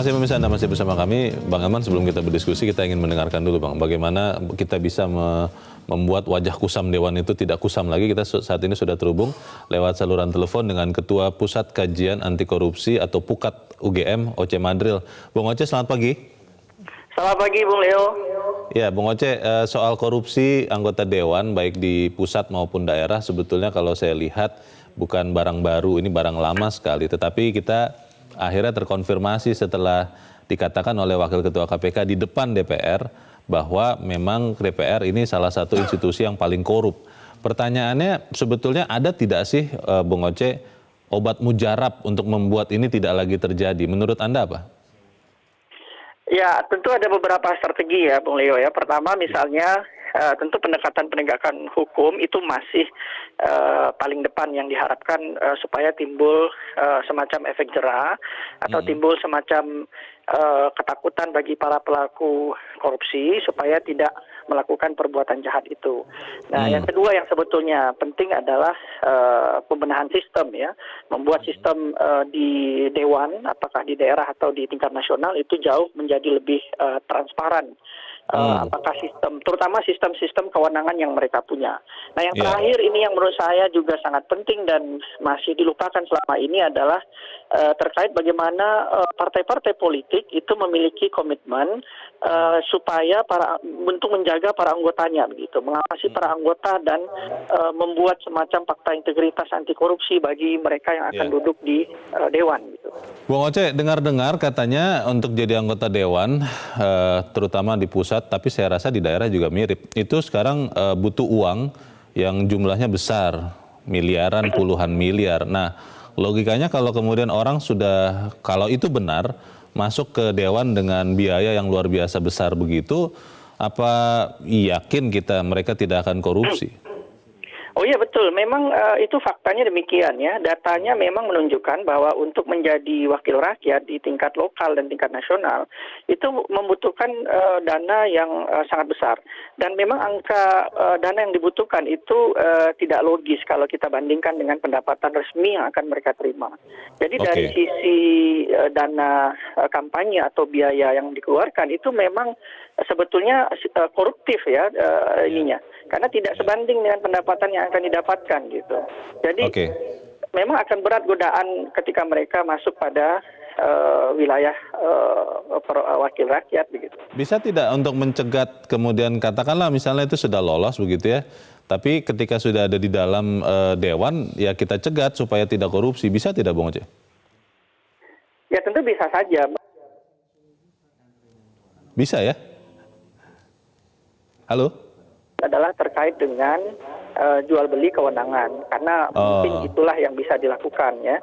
kasih pemirsa, Anda masih bersama kami. Bang Elman, sebelum kita berdiskusi, kita ingin mendengarkan dulu Bang, bagaimana kita bisa membuat wajah kusam Dewan itu tidak kusam lagi. Kita saat ini sudah terhubung lewat saluran telepon dengan Ketua Pusat Kajian Anti Korupsi atau PUKAT UGM, Oce Madril. Bung Oce, selamat pagi. Selamat pagi, Bung Leo. Ya, Bung Oce, soal korupsi anggota Dewan, baik di pusat maupun daerah, sebetulnya kalau saya lihat bukan barang baru, ini barang lama sekali. Tetapi kita akhirnya terkonfirmasi setelah dikatakan oleh Wakil Ketua KPK di depan DPR bahwa memang DPR ini salah satu institusi yang paling korup. Pertanyaannya sebetulnya ada tidak sih Bung Oce obat mujarab untuk membuat ini tidak lagi terjadi? Menurut Anda apa? Ya, tentu ada beberapa strategi ya, Bung Leo ya. Pertama misalnya tentu pendekatan penegakan hukum itu masih paling depan yang diharapkan supaya timbul semacam efek jera atau timbul semacam ketakutan bagi para pelaku korupsi supaya tidak melakukan perbuatan jahat itu. Nah, yang kedua yang sebetulnya penting adalah pembenahan sistem ya, membuat sistem di dewan, apakah di daerah atau di tingkat nasional itu jauh menjadi lebih transparan. Apakah sistem, terutama sistem-sistem kewenangan yang mereka punya. Nah, yang terakhir ini yang menurut saya juga sangat penting dan masih dilupakan selama ini adalah terkait bagaimana partai-partai politik itu memiliki komitmen supaya untuk menjaga para anggotanya begitu, mengawasi para anggota dan membuat semacam fakta integritas anti korupsi bagi mereka yang akan duduk di dewan gitu. Bung Oce, dengar-dengar katanya untuk jadi anggota dewan terutama di pusat, tapi saya rasa di daerah juga mirip. Itu sekarang butuh uang yang jumlahnya besar, miliaran, puluhan miliar. Nah, logikanya kalau kemudian orang sudah, kalau itu benar, masuk ke dewan dengan biaya yang luar biasa besar begitu, apa yakin mereka tidak akan korupsi? Oh iya betul, memang itu faktanya demikian ya. Datanya memang menunjukkan bahwa untuk menjadi wakil rakyat di tingkat lokal dan tingkat nasional itu membutuhkan dana yang sangat besar. Dan memang angka dana yang dibutuhkan itu tidak logis kalau kita bandingkan dengan pendapatan resmi yang akan mereka terima. Jadi dari sisi dana kampanye atau biaya yang dikeluarkan itu memang sebetulnya koruptif ya ininya. Karena tidak sebanding dengan pendapatan yang akan didapatkan gitu. Jadi memang akan berat godaan ketika mereka masuk pada wilayah wakil rakyat begitu. Bisa tidak untuk mencegat kemudian katakanlah misalnya itu sudah lolos begitu ya, tapi ketika sudah ada di dalam dewan ya kita cegat supaya tidak korupsi, bisa tidak Bung Oce? Ya tentu bisa saja. Bisa ya? Halo? Adalah terkait dengan jual beli kewenangan karena mungkin itulah yang bisa dilakukan ya,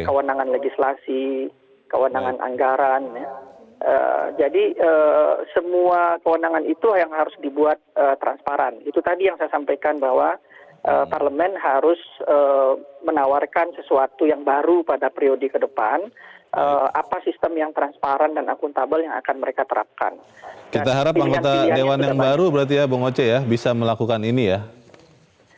kewenangan legislasi, kewenangan anggaran ya. Jadi semua kewenangan itu yang harus dibuat transparan. Itu tadi yang saya sampaikan bahwa parlemen harus menawarkan sesuatu yang baru pada periode ke depan. Apa sistem yang transparan dan akuntabel yang akan mereka terapkan. Kita harap anggota dewan yang baru berarti ya Bung Oce ya bisa melakukan ini ya.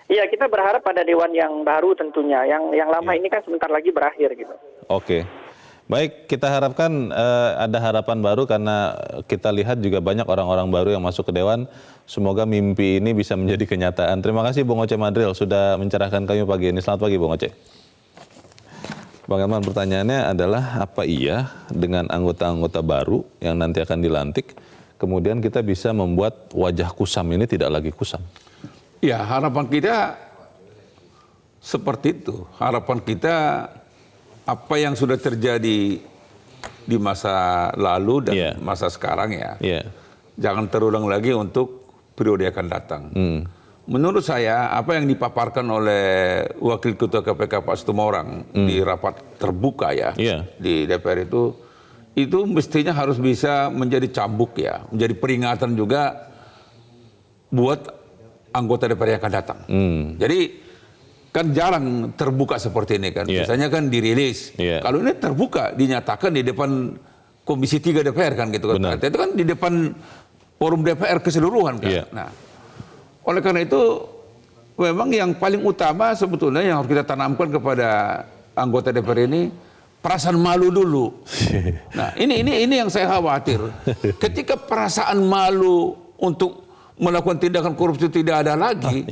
Iya, kita berharap pada dewan yang baru tentunya. Yang lama ini kan sebentar lagi berakhir gitu. Oke. Baik, kita harapkan ada harapan baru karena kita lihat juga banyak orang-orang baru yang masuk ke dewan. Semoga mimpi ini bisa menjadi kenyataan. Terima kasih Bung Oce Madril sudah mencerahkan kami pagi ini. Selamat pagi Bung Oce. Bang Elman, pertanyaannya adalah apa iya dengan anggota-anggota baru yang nanti akan dilantik, kemudian kita bisa membuat wajah kusam ini tidak lagi kusam? Ya, harapan kita seperti itu. Harapan kita apa yang sudah terjadi di masa lalu dan masa sekarang ya, jangan terulang lagi untuk periode akan datang. Menurut saya, apa yang dipaparkan oleh Wakil Ketua KPK Pak Situmorang di rapat terbuka ya di DPR itu mestinya harus bisa menjadi cambuk ya, menjadi peringatan juga buat anggota DPR yang akan datang. Jadi kan jarang terbuka seperti ini kan, biasanya kan dirilis. Kalau ini terbuka, dinyatakan di depan Komisi 3 DPR kan gitu kan. Itu kan di depan forum DPR keseluruhan kan. Nah, oleh karena itu, memang yang paling utama sebetulnya yang harus kita tanamkan kepada anggota DPR ini perasaan malu dulu. Nah, ini yang saya khawatir. Ketika perasaan malu untuk melakukan tindakan korupsi tidak ada lagi,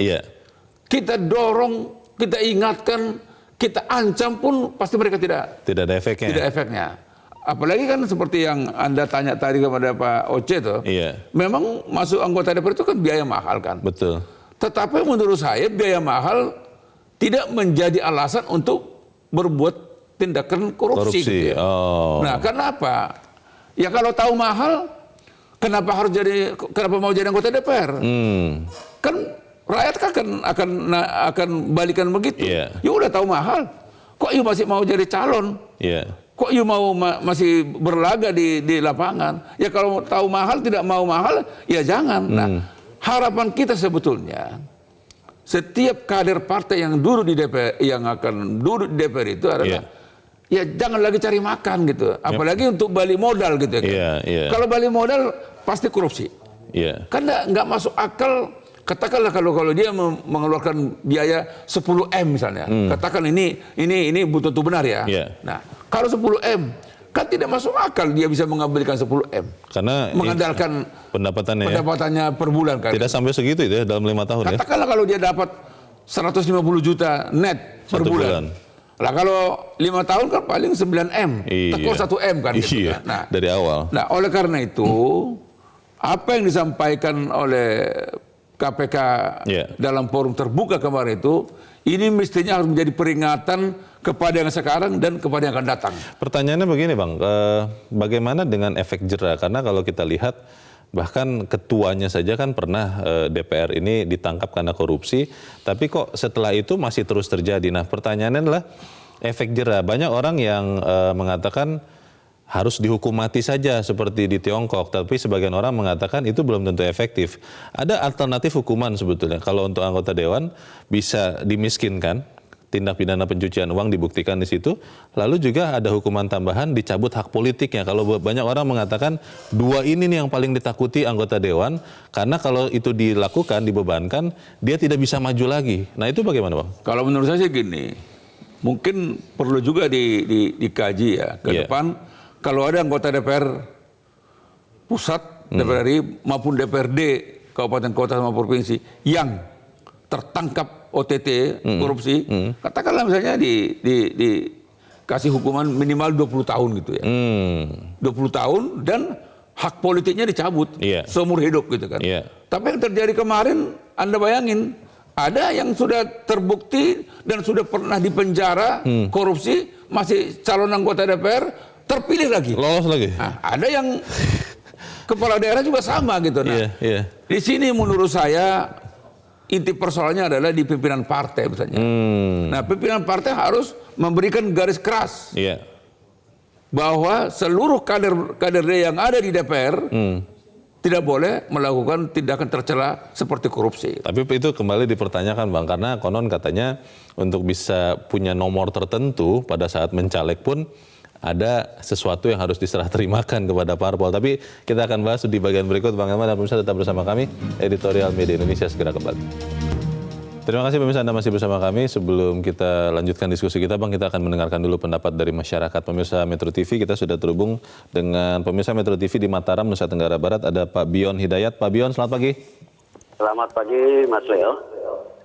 kita dorong, kita ingatkan, kita ancam pun pasti mereka tidak ada efeknya. Tidak efeknya. Apalagi kan seperti yang Anda tanya tadi kepada Pak Oce tuh, memang masuk anggota DPR itu kan biaya mahal kan. Betul. Tetapi menurut saya biaya mahal tidak menjadi alasan untuk berbuat tindakan korupsi. Gitu ya. Nah, kenapa? Ya kalau tahu mahal, kenapa mau jadi anggota DPR? Kan rakyat akan balikan begitu. Ya udah tahu mahal, kok you masih mau jadi calon? Kok you mau masih berlaga di lapangan? Ya kalau tahu mahal tidak mau mahal, ya jangan. Nah, harapan kita sebetulnya setiap kader partai yang duduk di DPR, yang akan duduk di DPR itu adalah ya jangan lagi cari makan gitu, apalagi untuk balik modal gitu kan. Kalau balik modal pasti korupsi. Kan nggak masuk akal. Katakanlah kalau dia mengeluarkan biaya 10 M misalnya, katakan ini betul benar ya. Nah, kalau 10 M kan tidak masuk akal dia bisa mengambilkan 10 M karena mengandalkan pendapatannya per bulan kan. Tidak sampai segitu itu ya dalam 5 tahun. Katakanlah kalau dia dapat 150 juta net per bulan. Lah kalau 5 tahun kan paling 9 M, tekor 1 M kan gitu kan. Nah, dari awal. Nah, oleh karena itu apa yang disampaikan oleh KPK dalam forum terbuka kemarin itu, ini mestinya harus menjadi peringatan kepada yang sekarang dan kepada yang akan datang. Pertanyaannya begini Bang, bagaimana dengan efek jera? Karena kalau kita lihat bahkan ketuanya saja kan pernah DPR ini ditangkap karena korupsi, tapi kok setelah itu masih terus terjadi. Nah, pertanyaannya adalah efek jera. Banyak orang yang mengatakan harus dihukum mati saja seperti di Tiongkok, tapi sebagian orang mengatakan itu belum tentu efektif. Ada alternatif hukuman sebetulnya. Kalau untuk anggota dewan bisa dimiskinkan, tindak pidana pencucian uang dibuktikan di situ, lalu juga ada hukuman tambahan dicabut hak politiknya. Kalau banyak orang mengatakan dua ini nih yang paling ditakuti anggota dewan, karena kalau itu dilakukan, dibebankan, dia tidak bisa maju lagi. Nah itu bagaimana Bang? Kalau menurut saya gini, mungkin perlu juga dikaji ya ke depan. Kalau ada anggota DPR pusat, DPR RI maupun DPRD kabupaten kota sama provinsi yang tertangkap OTT korupsi, katakanlah misalnya dikasih hukuman minimal 20 tahun gitu ya. 20 tahun dan hak politiknya dicabut seumur hidup gitu kan. Tapi yang terjadi kemarin, Anda bayangin, ada yang sudah terbukti dan sudah pernah dipenjara korupsi, masih calon anggota DPR, terpilih lagi. Lolos lagi. Nah, ada yang kepala daerah juga sama gitu. Nah, di sini menurut saya inti persoalannya adalah di pimpinan partai misalnya. Nah, pimpinan partai harus memberikan garis keras bahwa seluruh kader yang ada di DPR tidak boleh melakukan tindakan tercela seperti korupsi. Tapi itu kembali dipertanyakan Bang, karena konon katanya untuk bisa punya nomor tertentu pada saat mencaleg pun ada sesuatu yang harus diserah terimakan kepada parpol. Tapi kita akan bahas di bagian berikut. Bang Elman dan pemirsa tetap bersama kami. Editorial Media Indonesia segera kembali. Terima kasih pemirsa Anda masih bersama kami. Sebelum kita lanjutkan diskusi kita Bang, kita akan mendengarkan dulu pendapat dari masyarakat. Pemirsa Metro TV, kita sudah terhubung dengan pemirsa Metro TV di Mataram, Nusa Tenggara Barat. Ada Pak Bion Hidayat. Pak Bion, selamat pagi. Selamat pagi Mas Leo.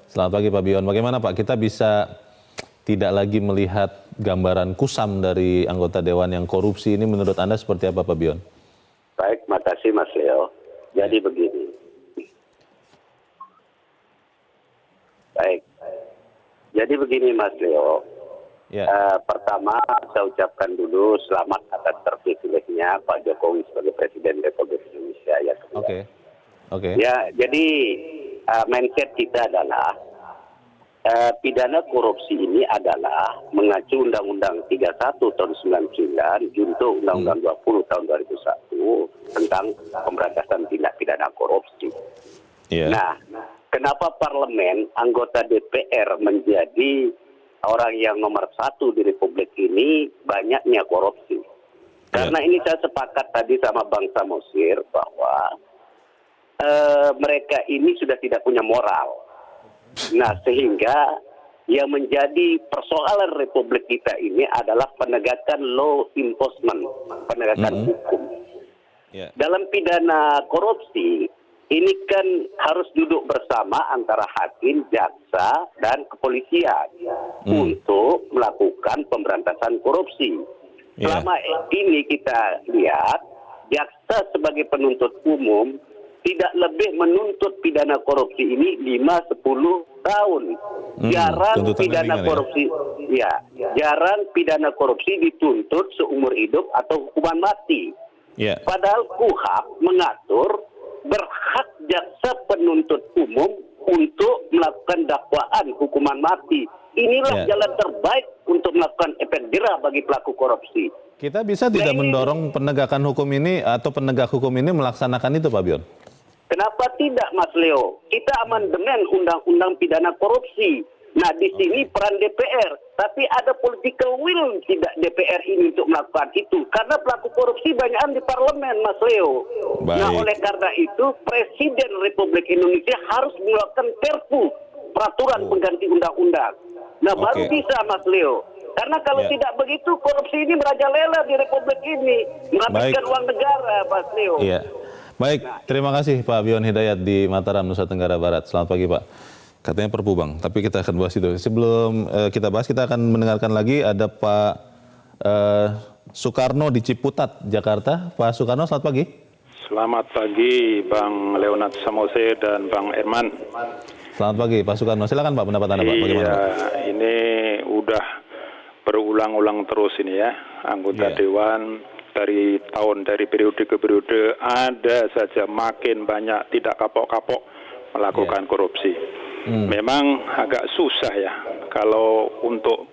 Selamat pagi Pak Bion. Bagaimana Pak, kita bisa tidak lagi melihat gambaran kusam dari anggota dewan yang korupsi ini, menurut Anda seperti apa Pak Bion? Baik, makasih Mas Leo. Jadi begini. Baik. Jadi begini Mas Leo. Pertama saya ucapkan dulu selamat atas terpilihnya Pak Jokowi sebagai Presiden Republik Indonesia ya. Oke. Ya, jadi mindset kita adalah pidana korupsi ini adalah mengacu Undang-Undang 31 tahun 99 junto Undang-Undang 20 tahun 2001 tentang pemberantasan tindak pidana korupsi. Nah, kenapa parlemen anggota DPR menjadi orang yang nomor satu di Republik ini banyaknya korupsi? Karena ini saya sepakat tadi sama Bang Samosir bahwa mereka ini sudah tidak punya moral. Nah, sehingga yang menjadi persoalan Republik kita ini adalah penegakan law enforcement, penegakan hukum. Ya. Dalam pidana korupsi, ini kan harus duduk bersama antara hakim, jaksa, dan kepolisian untuk melakukan pemberantasan korupsi. Ya. Selama ini kita lihat, jaksa sebagai penuntut umum tidak lebih menuntut pidana korupsi ini 5-10 tahun. Jarang tuntutan pidana ringan, korupsi, jarang pidana korupsi dituntut seumur hidup atau hukuman mati. Ya. Padahal KUHP mengatur berhak jaksa penuntut umum untuk melakukan dakwaan hukuman mati. Inilah jalan terbaik untuk melakukan efek jerah bagi pelaku korupsi. Kita bisa tidak mendorong penegakan hukum ini atau penegak hukum ini melaksanakan itu, Pak Bion? Kenapa tidak, Mas Leo? Kita amandemen undang-undang pidana korupsi. Nah, di sini peran DPR, tapi ada political will tidak DPR ini untuk melakukan itu. Karena pelaku korupsi banyakan di parlemen, Mas Leo. Baik. Nah, oleh karena itu, Presiden Republik Indonesia harus melakukan perpu, peraturan pengganti undang-undang. Nah, baru bisa, Mas Leo. Karena kalau tidak begitu, korupsi ini merajalela di Republik ini. Menghabiskan uang negara, Mas Leo. Iya. Baik, terima kasih Pak Bion Hidayat di Mataram, Nusa Tenggara Barat. Selamat pagi, Pak. Katanya Perpu, Bang, tapi kita akan bahas itu. Sebelum kita bahas, kita akan mendengarkan lagi ada Pak Soekarno di Ciputat, Jakarta. Pak Soekarno, selamat pagi. Selamat pagi, Bang Leonard Samose dan Bang Herman. Selamat pagi, Pak Soekarno. Silakan Pak, pendapat Anda, Pak. Bagaimana, Pak? Ini udah berulang-ulang terus ini ya, anggota Dewan dari periode ke periode ada saja makin banyak tidak kapok-kapok melakukan korupsi. Memang agak susah ya kalau untuk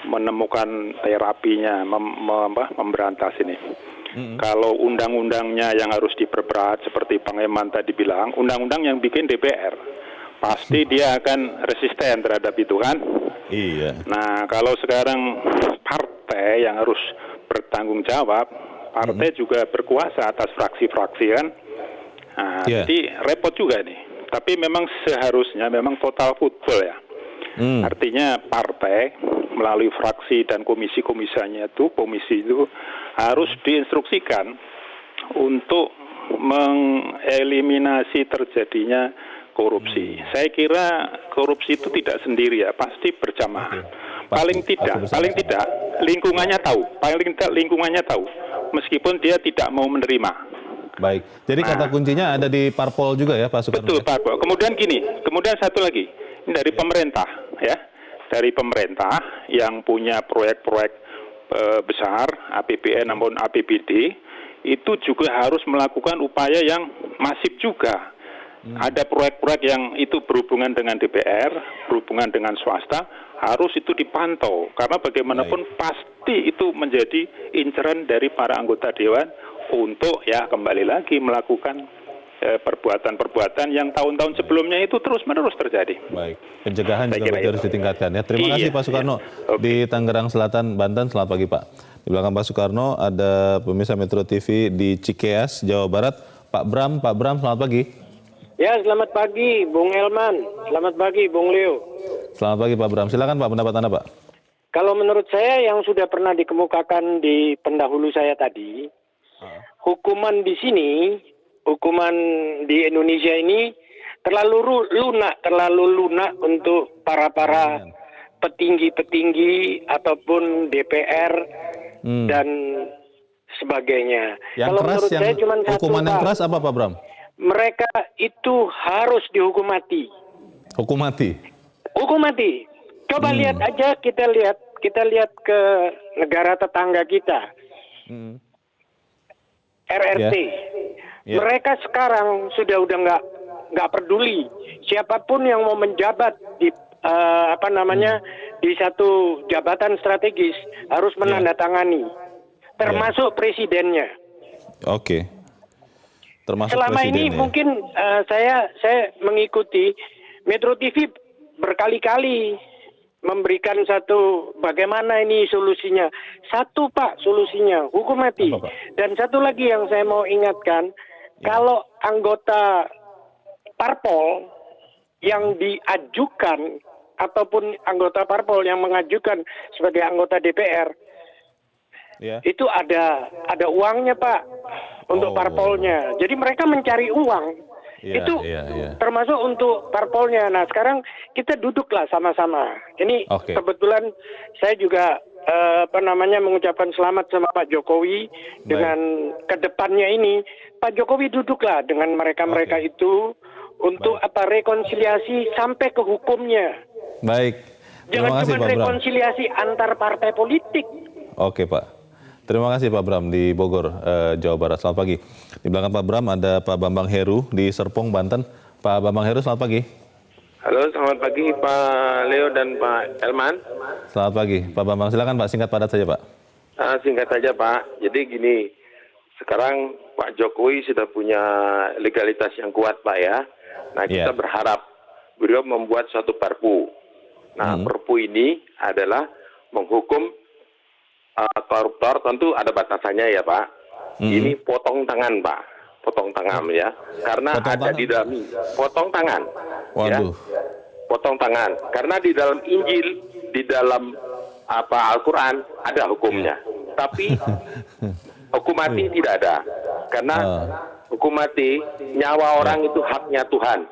menemukan terapinya, memberantas ini. Kalau undang-undangnya yang harus diperberat seperti Bang Eman tadi bilang, undang-undang yang bikin DPR, pasti dia akan resisten terhadap itu kan. Iya. Nah, kalau sekarang partai yang harus bertanggung jawab, partai juga berkuasa atas fraksi-fraksi kan. Nah, jadi repot juga nih. Tapi memang seharusnya memang total football ya. Artinya partai melalui fraksi dan komisi-komisinya itu, komisi itu harus diinstruksikan untuk mengeliminasi terjadinya korupsi. Saya kira korupsi itu tidak sendiri ya, pasti berjamaah. Paling tidak lingkungannya tahu, meskipun dia tidak mau menerima. Baik, jadi kata kuncinya ada di parpol juga ya, Pak Soekarno? Betul, Pak. Kemudian satu lagi, ini dari pemerintah ya, dari pemerintah yang punya proyek-proyek besar, APBN maupun APBD, itu juga harus melakukan upaya yang masif juga. Ada proyek-proyek yang itu berhubungan dengan DPR, berhubungan dengan swasta, harus itu dipantau. Karena bagaimanapun pasti itu menjadi inceran dari para anggota Dewan untuk ya kembali lagi melakukan perbuatan-perbuatan yang tahun-tahun sebelumnya itu terus-menerus terjadi. Baik, pencegahan juga harus ditingkatkan ya. Terima kasih Pak Soekarno di Tangerang Selatan, Banten. Selamat pagi Pak. Di belakang Pak Soekarno ada pemirsa Metro TV di Cikeas, Jawa Barat. Pak Bram, selamat pagi. Ya, selamat pagi Bung Elman. Selamat pagi Bung Leo. Selamat pagi Pak Bram. Silakan Pak, pendapat Anda Pak. Kalau menurut saya yang sudah pernah dikemukakan di pendahulu saya tadi, hukuman di sini, hukuman di Indonesia ini terlalu lunak untuk para petinggi-petinggi ataupun DPR dan sebagainya. Yang kalau keras, menurut saya cuma satu, hukuman yang Pak. keras apa Pak Bram? Mereka itu harus dihukum mati. Hukum mati? Hukum mati. Coba lihat aja, kita lihat ke negara tetangga kita. RRT. Mereka sekarang sudah nggak peduli siapapun yang mau menjabat di di satu jabatan strategis harus menandatangani, termasuk presidennya. Oke. Termasuk selama ini mungkin saya mengikuti Metro TV berkali-kali memberikan satu bagaimana ini solusinya. Satu Pak solusinya hukum mati. Dan satu lagi yang saya mau ingatkan, kalau anggota parpol yang diajukan ataupun anggota parpol yang mengajukan sebagai anggota DPR itu ada uangnya, Pak, untuk parpolnya. Jadi mereka mencari uang. Itu termasuk untuk parpolnya. Nah, sekarang kita duduklah sama-sama. Ini kebetulan saya juga mengucapkan selamat sama Pak Jokowi dengan kedepannya ini. Pak Jokowi duduklah dengan mereka-mereka itu untuk rekonsiliasi sampai ke hukumnya. Baik. Jangan cuma rekonsiliasi antar partai politik. Oke, Pak. Terima kasih Pak Bram di Bogor, Jawa Barat. Selamat pagi. Di belakang Pak Bram ada Pak Bambang Heru di Serpong, Banten. Pak Bambang Heru, selamat pagi. Halo, selamat pagi Pak Leo dan Pak Elman. Selamat pagi. Pak Bambang, silakan Pak, singkat padat saja Pak. Singkat saja Pak. Jadi gini, sekarang Pak Jokowi sudah punya legalitas yang kuat Pak ya. Nah kita berharap beliau membuat suatu perpu. Nah perpu ini adalah menghukum koruptor, tentu ada batasannya ya Pak. Ini potong tangan Pak, potong tangan ya. Karena ada di dalam potong tangan. Waduh. Ya. Potong tangan. Karena di dalam Injil, di dalam Al-Quran ada hukumnya. Tapi hukum mati tidak ada. Karena hukum mati, nyawa orang itu haknya Tuhan.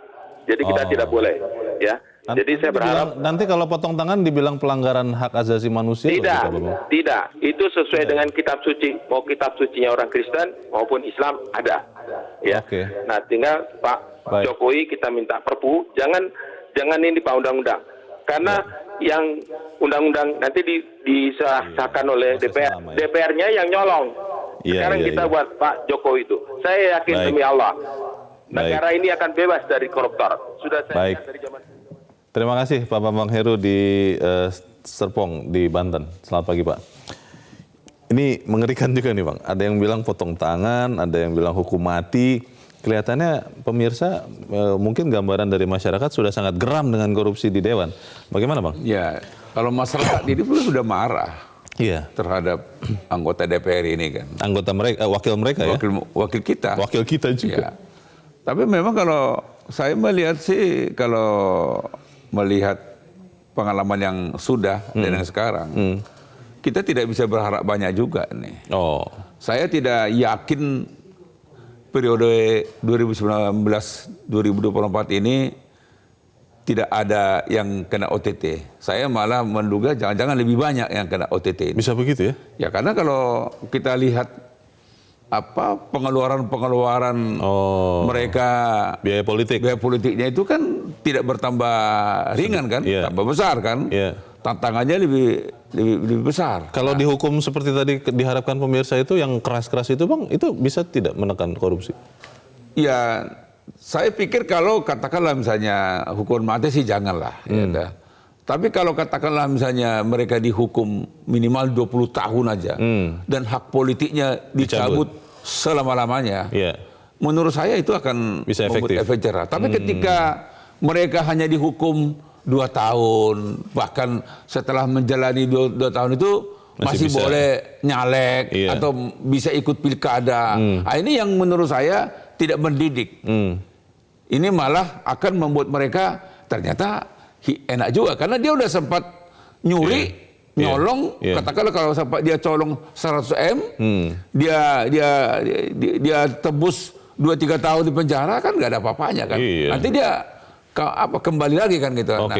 Jadi kita tidak boleh ya. Jadi saya berharap nanti kalau potong tangan dibilang pelanggaran hak asasi manusia. Tidak. Itu sesuai dengan kitab suci. Mau kitab sucinya orang Kristen maupun Islam ada. Ya. Nah, tinggal Pak Jokowi kita minta perpu, jangan ini Pak undang-undang. Karena yang undang-undang nanti disahkan oleh DPR. DPR-nya yang nyolong. Sekarang kita buat Pak Jokowi itu. Saya yakin demi Allah negara ini akan bebas dari koruptor. Sudah saya lihat dari zaman. Terima kasih Pak Bambang Heru di Serpong di Banten. Selamat pagi Pak. Ini mengerikan juga nih Bang. Ada yang bilang potong tangan, ada yang bilang hukum mati. Kelihatannya pemirsa mungkin gambaran dari masyarakat sudah sangat geram dengan korupsi di Dewan. Bagaimana Bang? Ya, kalau masyarakat ini pun sudah marah terhadap anggota DPR ini kan. Anggota mereka, wakil mereka wakil kita. Wakil kita juga. Ya. Tapi memang kalau saya melihat sih, kalau melihat pengalaman yang sudah dan yang sekarang, kita tidak bisa berharap banyak juga nih. Saya tidak yakin periode 2019-2024 ini tidak ada yang kena OTT. Saya malah menduga jangan-jangan lebih banyak yang kena OTT ini. Bisa begitu ya? Ya karena kalau kita lihat pengeluaran mereka, biaya politiknya itu kan tidak bertambah ringan kan, tambah besar kan, tantangannya lebih besar. Kalau dihukum seperti tadi diharapkan pemirsa itu yang keras-keras itu Bang, itu bisa tidak menekan korupsi? Ya, saya pikir kalau katakanlah misalnya hukuman mati sih janganlah. Tapi kalau katakanlah misalnya mereka dihukum minimal 20 tahun aja dan hak politiknya dicabut selama-lamanya, menurut saya itu akan bisa efektif. Efek jerah. Tapi ketika mereka hanya dihukum 2 tahun, bahkan setelah menjalani 2 tahun itu masih boleh nyalek atau bisa ikut pilkada. Nah, ini yang menurut saya tidak mendidik. Ini malah akan membuat mereka ternyata enak juga karena dia udah sempat nyuri, nyolong, katakanlah kalau sampai dia colong 100 M, dia tebus 2-3 tahun di penjara kan nggak ada apa-apanya kan. Nanti dia kembali lagi kan gitu. Nah,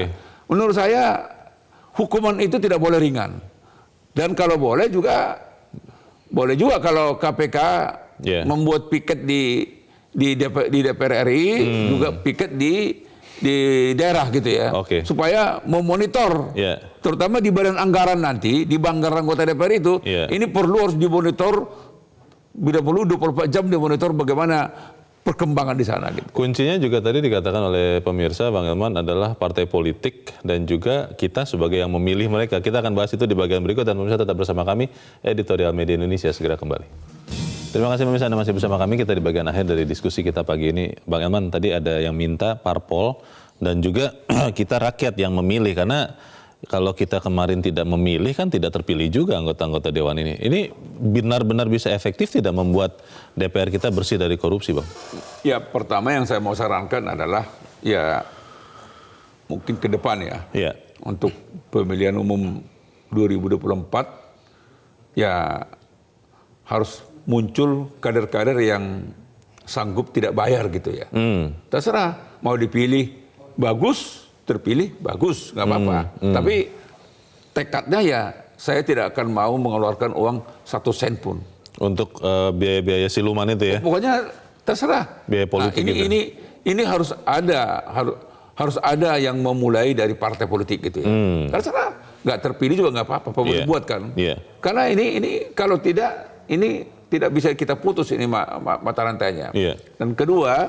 menurut saya hukuman itu tidak boleh ringan. Dan kalau boleh juga kalau KPK membuat piket di DPR RI, juga piket di daerah gitu ya, supaya memonitor, terutama di badan anggaran nanti, di banggar anggota DPR itu, ini harus dimonitor, bila perlu 24 jam dimonitor bagaimana perkembangan di sana. Gitu. Kuncinya juga tadi dikatakan oleh pemirsa Bang Elman adalah partai politik dan juga kita sebagai yang memilih mereka. Kita akan bahas itu di bagian berikut dan pemirsa tetap bersama kami, Editorial Media Indonesia segera kembali. Terima kasih pemirsa Anda masih bersama kami, kita di bagian akhir dari diskusi kita pagi ini. Bang Elman tadi ada yang minta parpol dan juga kita rakyat yang memilih, karena kalau kita kemarin tidak memilih kan tidak terpilih juga anggota-anggota Dewan ini. Ini benar-benar bisa efektif tidak membuat DPR kita bersih dari korupsi Bang? Ya pertama yang saya mau sarankan adalah ya mungkin ke depan ya, Iya. untuk pemilihan umum 2024 ya harus muncul kader-kader yang sanggup tidak bayar gitu ya. Terserah mau dipilih bagus, terpilih bagus, nggak apa-apa. Tapi tekadnya ya saya tidak akan mau mengeluarkan uang 1 sen pun. Untuk biaya-biaya siluman itu ya? Pokoknya terserah. Biaya politik nah, gitu. ini harus ada yang memulai dari partai politik gitu ya. Terserah, nggak terpilih juga nggak apa-apa, boleh buat kan. Karena ini kalau tidak, ini tidak bisa kita putus ini mata rantainya. Dan kedua,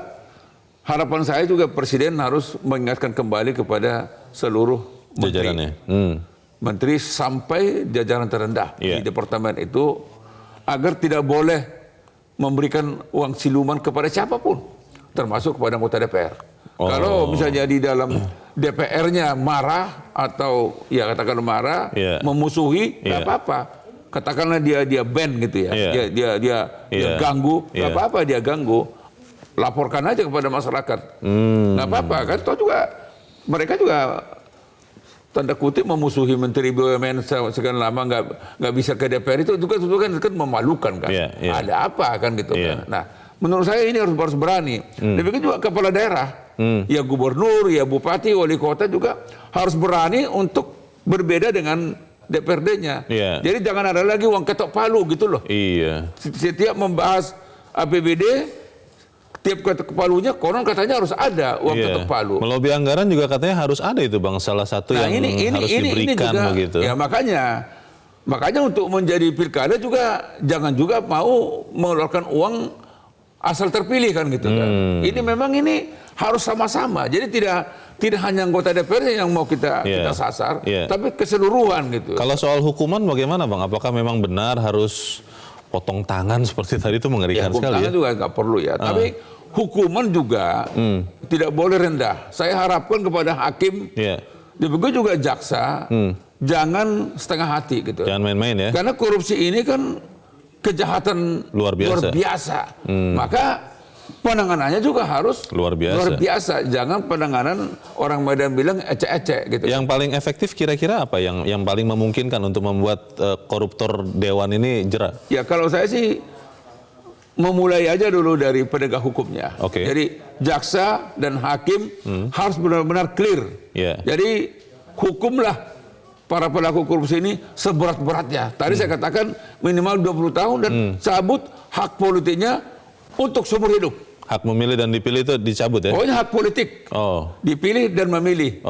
harapan saya juga Presiden harus mengingatkan kembali kepada seluruh jajarannya. Menteri sampai jajaran terendah di departemen itu agar tidak boleh memberikan uang siluman kepada siapapun, termasuk kepada anggota DPR. Kalau misalnya di dalam DPR-nya marah atau ya katakan marah, memusuhi, nggak apa-apa. Katakanlah dia ban gitu ya, dia ganggu, nggak apa-apa dia ganggu, laporkan aja kepada masyarakat, nggak apa-apa kan? Toh juga mereka juga tanda kutip memusuhi Menteri BUMN sekian lama nggak bisa ke DPR itu kan memalukan kan? Ada apa kan gitu kan? Nah, menurut saya ini harus berani. Demikian juga kepala daerah, ya gubernur, ya bupati, wali kota juga harus berani untuk berbeda dengan DPRD-nya. Jadi jangan ada lagi uang ketok palu gitu loh. Setiap membahas APBD, tiap ketok palunya konon katanya harus ada uang ketok palu. Melobi anggaran juga katanya harus ada itu Bang, salah satu yang harus diberikan juga, begitu. Ya makanya untuk menjadi pilkada juga jangan juga mau mengeluarkan uang asal terpilih kan gitu kan. Ini memang ini harus sama-sama. Jadi tidak hanya anggota DPR yang mau kita sasar, tapi keseluruhan gitu. Kalau soal hukuman bagaimana Bang? Apakah memang benar harus potong tangan seperti tadi itu mengerikan sekali tangan juga nggak perlu ya. Tapi hukuman juga tidak boleh rendah. Saya harapkan kepada hakim, begitu juga jaksa, jangan setengah hati gitu. Jangan main-main ya. Karena korupsi ini kan kejahatan luar biasa. Maka penanganannya juga harus luar biasa. Jangan penanganan orang Medan bilang ecek-ecek gitu. Yang paling efektif kira-kira apa yang paling memungkinkan untuk membuat koruptor dewan ini jera? Ya kalau saya sih memulai aja dulu dari penegak hukumnya. Jadi jaksa dan hakim harus benar-benar clear. Jadi hukumlah para pelaku korupsi ini seberat-beratnya. Tadi saya katakan minimal 20 tahun dan cabut hak politiknya untuk seumur hidup. Hak memilih dan dipilih itu dicabut ya? Pokoknya hak politik. Dipilih dan memilih.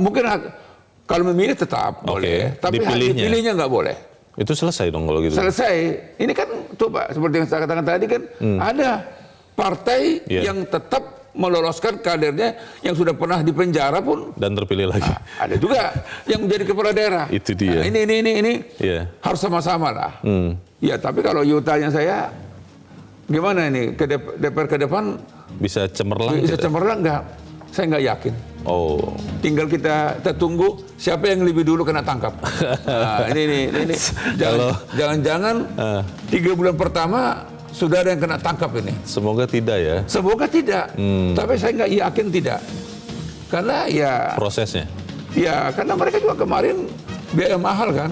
Mungkin kalau memilih tetap boleh, tapi dipilihnya nggak boleh. Itu selesai dong kalau gitu? Selesai. Ini kan coba seperti yang saya katakan tadi kan ada partai yang tetap meloloskan kadernya yang sudah pernah dipenjara pun dan terpilih lagi. Ada juga yang menjadi kepala daerah. Itu dia. Ini harus sama-sama lah. Ya tapi kalau yutanya saya gimana ini ke DPR ke depan bisa cemerlang? Bisa cemerlang nggak? Saya nggak yakin. Tinggal kita tunggu siapa yang lebih dulu kena tangkap. Nah, ini jangan-jangan 3 bulan pertama sudah ada yang kena tangkap ini. Semoga tidak ya. Semoga tidak. Tapi saya nggak yakin tidak. Karena ya prosesnya. Ya karena mereka juga kemarin biaya mahal kan.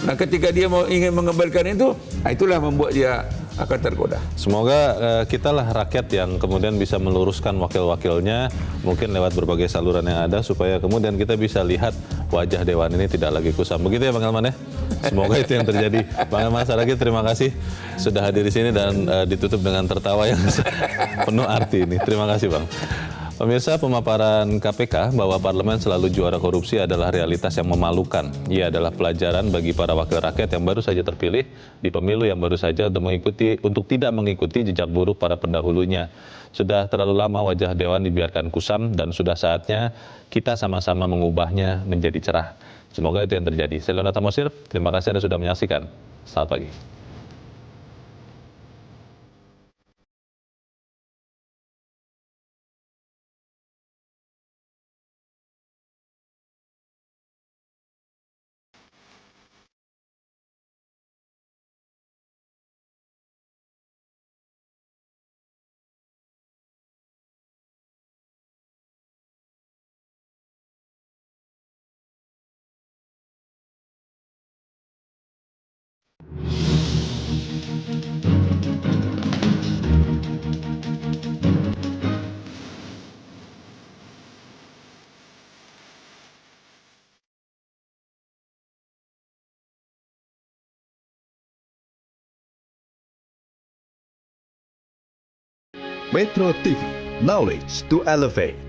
Nah ketika dia ingin mengembalikan itu, nah itulah membuat dia akan tergoda. Semoga kita lah rakyat yang kemudian bisa meluruskan wakil-wakilnya mungkin lewat berbagai saluran yang ada supaya kemudian kita bisa lihat wajah dewan ini tidak lagi kusam. Begitu ya Bang Elman ya. Semoga itu yang terjadi. Bang Elman Saragih terima kasih sudah hadir di sini dan ditutup dengan tertawa yang penuh arti ini. Terima kasih Bang. Pemirsa, pemaparan KPK bahwa parlemen selalu juara korupsi adalah realitas yang memalukan. Ia adalah pelajaran bagi para wakil rakyat yang baru saja terpilih di pemilu yang baru saja untuk tidak mengikuti jejak buruk para pendahulunya. Sudah terlalu lama wajah dewan dibiarkan kusam dan sudah saatnya kita sama-sama mengubahnya menjadi cerah. Semoga itu yang terjadi. Saya Leonard Tamosir, terima kasih Anda sudah menyaksikan. Selamat pagi. Metro TV, knowledge to elevate.